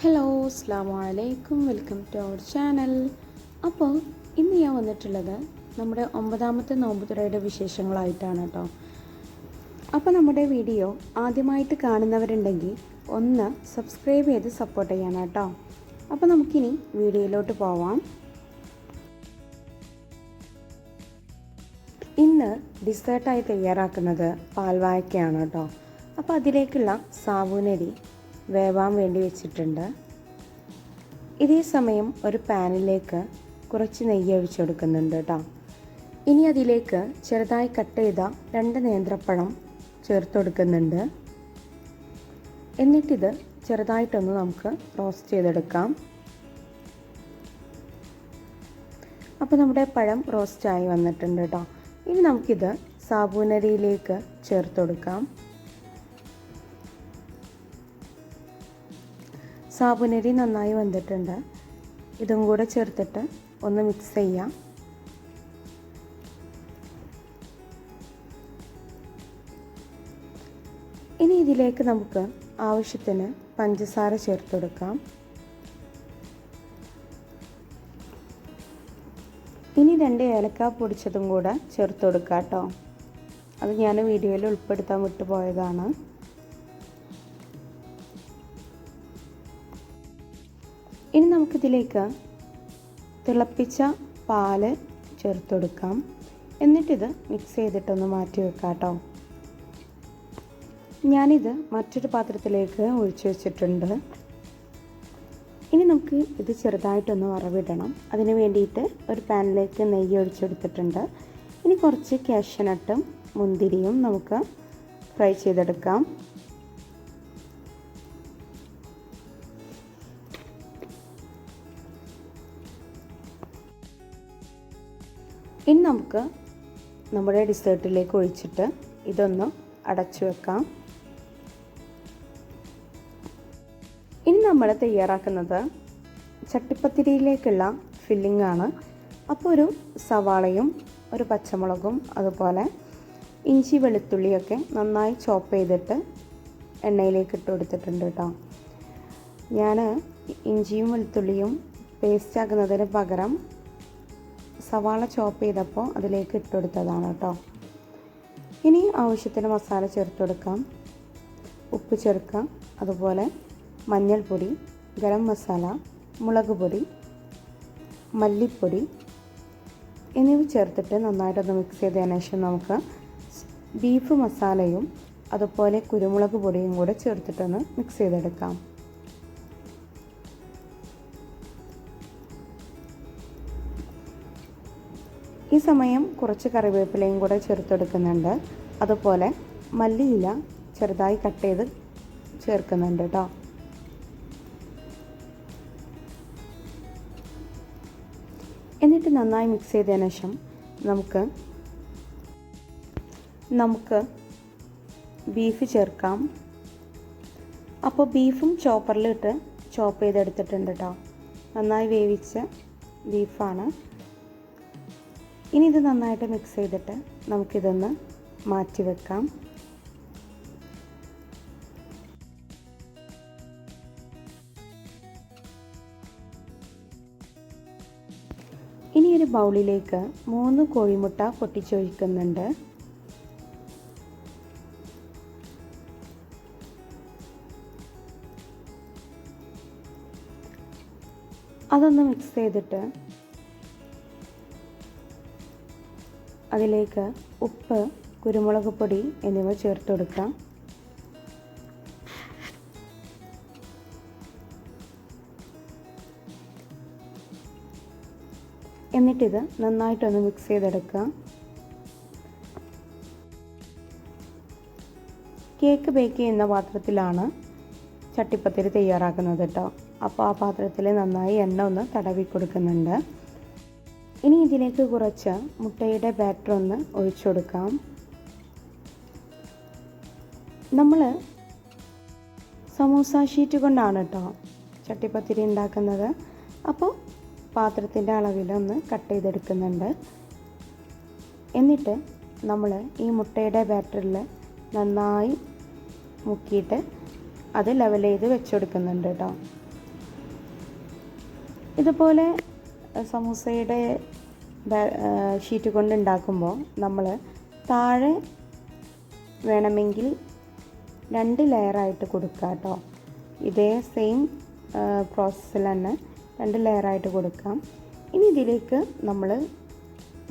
Hello അസ്സലാമു അലൈക്കും, welcome to our channel. അപ്പോൾ ഇന്ന് ഞാൻ വന്നിട്ടുള്ളത് നമ്മുടെ 9ാമത്തെ നോമ്പ് തുറയുടെ വിശേഷങ്ങളായിട്ടാണ് കേട്ടോ. അപ്പോൾ നമ്മുടെ വീഡിയോ ആദ്യമായിട്ട് കാണുന്നവരുണ്ടെങ്കിൽ ഒന്ന് സബ്സ്ക്രൈബ് ചെയ്ത് സപ്പോർട്ട് ചെയ്യണം കേട്ടോ. അപ്പോൾ നമുക്കിനി വീഡിയോയിലോട്ട് പോവാം. ഇന്ന് ഡിസേർട്ടായി തയ്യാറാക്കുന്നത് പാൽവാഴക്കയാണ് കേട്ടോ. അപ്പോൾ അതിലേക്കുള്ള സാബൂനരി വേവാൻ വേണ്ടി വെച്ചിട്ടുണ്ട്. ഇതേ സമയം ഒരു പാനിലേക്ക് കുറച്ച് നെയ്യ് ഒഴിച്ചു കൊടുക്കുന്നുണ്ട് കേട്ടോ. ഇനി അതിലേക്ക് ചെറുതായി കട്ട് ചെയ്ത 2 നേന്ത്രപ്പഴം ചേർത്ത് കൊടുക്കുന്നുണ്ട്. എന്നിട്ടിത് ചെറുതായിട്ടൊന്ന് നമുക്ക് റോസ്റ്റ് ചെയ്തെടുക്കാം. അപ്പോൾ നമ്മുടെ പഴം റോസ്റ്റായി വന്നിട്ടുണ്ട് കേട്ടോ. ഇനി നമുക്കിത് സാബൂനരിയിലേക്ക് ചേർത്ത് കൊടുക്കാം. സാബൂനരി നന്നായി വെന്തിട്ടുണ്ട്. ഇതും കൂടെ ചേർത്തിട്ട് ഒന്ന് മിക്സ് ചെയ്യാം. ഇനി ഇതിലേക്ക് നമുക്ക് ആവശ്യത്തിന് പഞ്ചസാര ചേർത്ത് കൊടുക്കാം. ഇനി 2 ഏലക്ക പൊടിച്ചതും കൂടെ ചേർത്ത് കൊടുക്കാം കേട്ടോ. അത് ഞാൻ വീഡിയോയിൽ ഉൾപ്പെടുത്താൻ വിട്ടുപോയതാണ്. ഇനി നമുക്കിതിലേക്ക് തിളപ്പിച്ച പാല് ചേർത്ത് കൊടുക്കാം. എന്നിട്ടിത് മിക്സ് ചെയ്തിട്ടൊന്ന് മാറ്റി വെക്കാം കേട്ടോ. ഞാനിത് മറ്റൊരു പാത്രത്തിലേക്ക് ഒഴിച്ചു വെച്ചിട്ടുണ്ട്. ഇനി നമുക്ക് ഇത് ചെറുതായിട്ടൊന്ന് വറവിടണം. അതിന് വേണ്ടിയിട്ട് ഒരു പാനിലേക്ക് നെയ്യ് ഒഴിച്ചെടുത്തിട്ടുണ്ട്. ഇനി കുറച്ച് കാഷ്യൂനട്ടും മുന്തിരിയും നമുക്ക് ഫ്രൈ ചെയ്തെടുക്കാം. ഇനി നമുക്ക് നമ്മുടെ ഡിസേർട്ടിലേക്ക് ഒഴിച്ചിട്ട് ഇതൊന്ന് അടച്ചു വെക്കാം. ഇനി നമ്മൾ തയ്യാറാക്കുന്നത് ചട്ടിപ്പത്തിരിയിലേക്കുള്ള ഫില്ലിംഗ് ആണ്. അപ്പോൾ ഒരു സവാളയും ഒരു പച്ചമുളകും അതുപോലെ ഇഞ്ചി വെളുത്തുള്ളിയൊക്കെ നന്നായി ചോപ്പ് ചെയ്തിട്ട് എണ്ണയിലേക്ക് ഇട്ട് കൊടുത്തിട്ടുണ്ട് കേട്ടോ. ഞാൻ ഇഞ്ചിയും വെളുത്തുള്ളിയും പേസ്റ്റ് ആക്കുന്നതിന് പകരം സവാള ചോപ്പ് ചെയ്തപ്പോൾ അതിലേക്ക് ഇട്ട് കൊടുത്തതാണ് കേട്ടോ. ഇനി ആവശ്യത്തിന് മസാല ചേർത്ത് കൊടുക്കാം. ഉപ്പ് ചേർക്കാം. അതുപോലെ മഞ്ഞൾപ്പൊടി, ഗരം മസാല, മുളക് പൊടി, മല്ലിപ്പൊടി എന്നിവ ചേർത്തിട്ട് നന്നായിട്ടൊന്ന് മിക്സ് ചെയ്തതിന് ശേഷം നമുക്ക് ബീഫ് മസാലയും അതുപോലെ കുരുമുളക് പൊടിയും കൂടെ ചേർത്തിട്ടൊന്ന് മിക്സ് ചെയ്തെടുക്കാം. ഈ സമയം കുറച്ച് കറിവേപ്പിലയും കൂടെ ചേർത്തെടുക്കുന്നുണ്ട്. അതുപോലെ മല്ലിയില ചെറുതായി കട്ട് ചെയ്ത് ചേർക്കുന്നുണ്ട് കേട്ടോ. എന്നിട്ട് നന്നായി മിക്സ് ചെയ്തതിന് ശേഷം നമുക്ക് ബീഫ് ചേർക്കാം. അപ്പോൾ ബീഫും ചോപ്പറിലിട്ട് ചോപ്പ് ചെയ്തെടുത്തിട്ടുണ്ട് കേട്ടോ. നന്നായി വേവിച്ച ബീഫാണ്. ഇനി ഇത് നന്നായിട്ട് മിക്സ് ചെയ്തിട്ട് നമുക്കിതൊന്ന് മാറ്റി വെക്കാം. ഇനി ഒരു ബൗളിലേക്ക് 3 കോഴിമുട്ട പൊട്ടിച്ചൊഴിക്കുന്നുണ്ട്. അതൊന്ന് മിക്സ് ചെയ്തിട്ട് അതിലേക്ക് ഉപ്പ്, കുരുമുളക് പൊടി എന്നിവ ചേർത്ത് കൊടുക്കാം. എന്നിട്ടിത് നന്നായിട്ടൊന്ന് മിക്സ് ചെയ്തെടുക്കുക. കേക്ക് ബേക്ക് ചെയ്യുന്ന പാത്രത്തിലാണ് ചട്ടിപ്പത്തിരി തയ്യാറാക്കുന്നത് കേട്ടോ. അപ്പോൾ ആ പാത്രത്തിൽ നന്നായി എണ്ണ ഒന്ന് തടവി കൊടുക്കുന്നുണ്ട്. ഇനി ഇതിലേക്ക് കുറച്ച് മുട്ടയുടെ ബാറ്റർ ഒന്ന് ഒഴിച്ചു കൊടുക്കാം. നമ്മൾ സമൂസ ഷീറ്റ് കൊണ്ടാണ് കേട്ടോ ചട്ടിപ്പത്തിരി ഉണ്ടാക്കുന്നത്. അപ്പോൾ പാത്രത്തിൻ്റെ അളവിലൊന്ന് കട്ട് ചെയ്തെടുക്കുന്നുണ്ട്. എന്നിട്ട് നമ്മൾ ഈ മുട്ടയുടെ ബാറ്ററിൽ നന്നായി മുക്കിയിട്ട് അത് ലെവൽ ചെയ്ത് വെച്ച് കൊടുക്കുന്നുണ്ട് കേട്ടോ. ഇതുപോലെ സമൂസയുടെ ഷീറ്റ് കൊണ്ട് ഉണ്ടാക്കുമ്പോൾ നമ്മൾ താഴെ വേണമെങ്കിൽ 2 ലെയറായിട്ട് കൊടുക്കുക കേട്ടോ. ഇതേ സെയിം പ്രോസസ്സിൽ തന്നെ 2 ലെയറായിട്ട് കൊടുക്കാം. ഇനി ഇതിലേക്ക് നമ്മൾ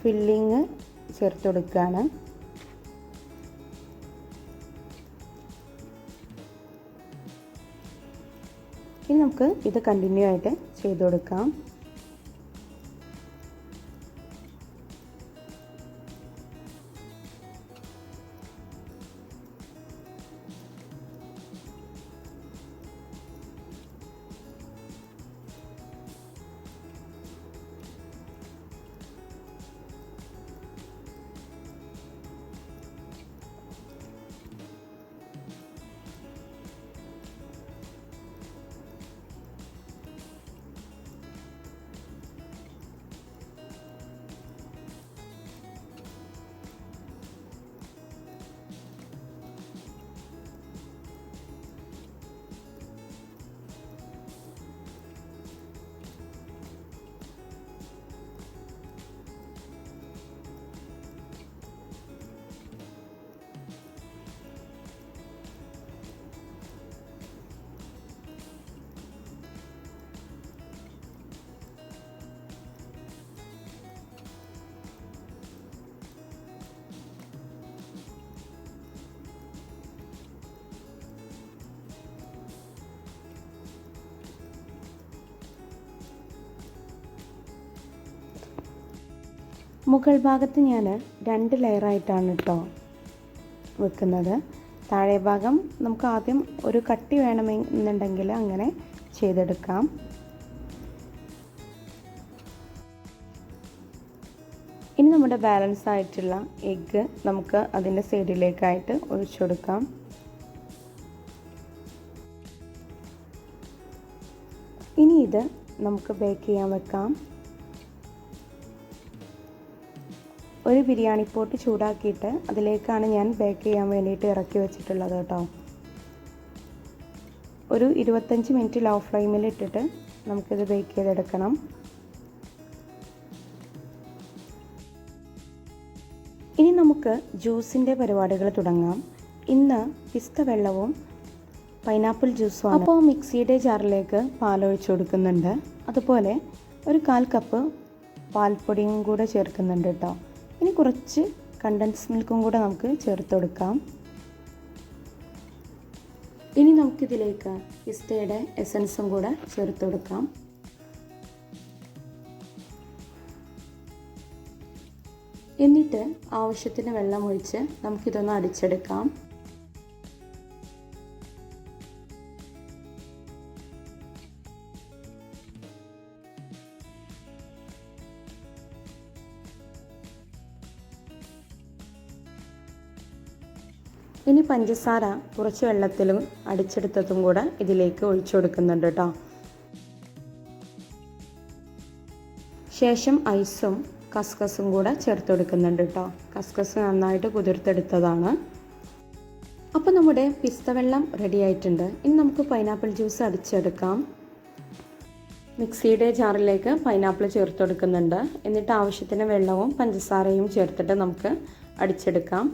ഫില്ലിങ് ചേർത്ത് കൊടുക്കുകയാണ്. ഇനി നമുക്ക് ഇത് കണ്ടിന്യൂ ആയിട്ട് ചെയ്ത് കൊടുക്കാം. മുകൾ ഭാഗത്ത് ഞാൻ 2 ലെയറായിട്ടാണ് കേട്ടോ വെക്കുന്നത്. താഴെ ഭാഗം നമുക്ക് ആദ്യം ഒരു കട്ടി വേണമെന്നുണ്ടെങ്കിൽ അങ്ങനെ ചെയ്തെടുക്കാം. ഇനി നമ്മുടെ ബാലൻസ് ആയിട്ടുള്ള എഗ്ഗ് നമുക്ക് അതിൻ്റെ സൈഡിലേക്കായിട്ട് ഒഴിച്ചു കൊടുക്കാം. ഇനി ഇത് നമുക്ക് ബേക്ക് ചെയ്യാൻ വെക്കാം. ഒരു ബിരിയാണി പോട്ട് ചൂടാക്കിയിട്ട് അതിലേക്കാണ് ഞാൻ ബേക്ക് ചെയ്യാൻ വേണ്ടിയിട്ട് ഇറക്കി വെച്ചിട്ടുള്ളത് കേട്ടോ. ഒരു 25 മിനിറ്റ് ലോ ഫ്ലെയിമിൽ ഇട്ടിട്ട് നമുക്കിത് ബേക്ക് ചെയ്തെടുക്കണം. ഇനി നമുക്ക് ജ്യൂസിൻ്റെ പരിപാടികൾ തുടങ്ങാം. ഇന്ന് പിസ്ത വെള്ളവും പൈനാപ്പിൾ ജ്യൂസുമാണ്. അപ്പോൾ മിക്സിയുടെ ജാറിലേക്ക് പാലൊഴിച്ച് കൊടുക്കുന്നുണ്ട്. അതുപോലെ ഒരു 1/4 കപ്പ് പാൽപ്പൊടിയും കൂടെ ചേർക്കുന്നുണ്ട് കേട്ടോ. ഇനി കുറച്ച് കണ്ടൻസ് മിൽക്കും കൂടെ നമുക്ക് ചേർത്ത് കൊടുക്കാം. ഇനി നമുക്കിതിലേക്ക് പിസ്തയുടെ എസൻസും കൂടെ ചേർത്ത് കൊടുക്കാം. എന്നിട്ട് ആവശ്യത്തിന് വെള്ളം ഒഴിച്ച് നമുക്കിതൊന്ന് അടിച്ചെടുക്കാം. ഇനി പഞ്ചസാര കുറച്ച് വെള്ളത്തിലും അടിച്ചെടുത്തതും കൂടെ ഇതിലേക്ക് ഒഴിച്ചു കൊടുക്കുന്നുണ്ട് കേട്ടോ. ശേഷം ഐസും കസ്കസും കൂടെ ചേർത്ത് കൊടുക്കുന്നുണ്ട് കേട്ടോ. കസ്കസ് നന്നായിട്ട് കുതിർത്തെടുത്തതാണ്. അപ്പോൾ നമ്മുടെ പിസ്ത വെള്ളം റെഡി ആയിട്ടുണ്ട്. ഇനി നമുക്ക് പൈനാപ്പിൾ ജ്യൂസ് അടിച്ചെടുക്കാം. മിക്സിയുടെ ജാറിലേക്ക് പൈനാപ്പിൾ ചേർത്ത് കൊടുക്കുന്നുണ്ട്. എന്നിട്ട് ആവശ്യത്തിന് വെള്ളവും പഞ്ചസാരയും ചേർത്തിട്ട് നമുക്ക് അടിച്ചെടുക്കാം.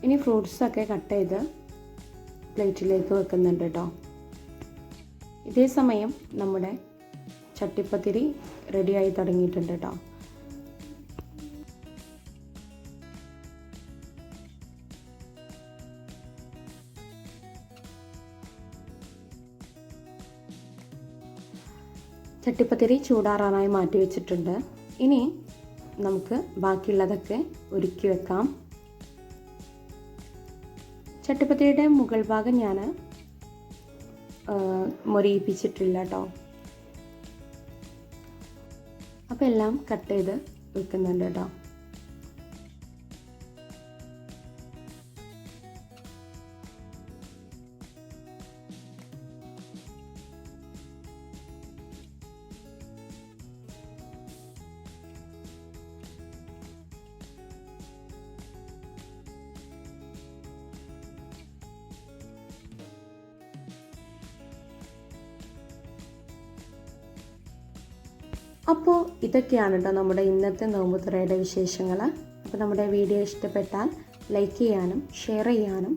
ഇനി ഫ്രൂട്ട്സൊക്കെ കട്ട് ചെയ്ത് പ്ലേറ്റിലേക്ക് വെക്കുന്നുണ്ട് കേട്ടോ. ഇതേ സമയം നമ്മുടെ ചട്ടിപ്പത്തിരി റെഡിയായി തുടങ്ങിയിട്ടുണ്ട് കേട്ടോ. ചട്ടിപ്പത്തിരി ചൂടാറാനായി മാറ്റി വെച്ചിട്ടുണ്ട്. ഇനി നമുക്ക് ബാക്കിയുള്ളതൊക്കെ ഒരുക്കി വെക്കാം. ചട്ടിപ്പത്തിരിയുടെ മുകൾ ഭാഗം ഞാൻ മൊരിയിപ്പിച്ചിട്ടില്ല കേട്ടോ. അപ്പോൾ എല്ലാം കട്ട് ചെയ്ത് വെക്കുന്നുണ്ട് കേട്ടോ. അപ്പോൾ ഇതൊക്കെയാണ് കേട്ടോ നമ്മുടെ ഇന്നത്തെ നോമ്പുതുറയുടെ വിശേഷങ്ങൾ. അപ്പോൾ നമ്മുടെ വീഡിയോ ഇഷ്ടപ്പെട്ടാൽ ലൈക്ക് ചെയ്യാനും ഷെയർ ചെയ്യാനും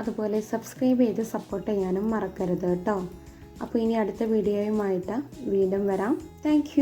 അതുപോലെ സബ്സ്ക്രൈബ് ചെയ്ത് സപ്പോർട്ട് ചെയ്യാനും മറക്കരുത് കേട്ടോ. അപ്പോൾ ഇനി അടുത്ത വീഡിയോയുമായിട്ട് വീണ്ടും വരാം. താങ്ക്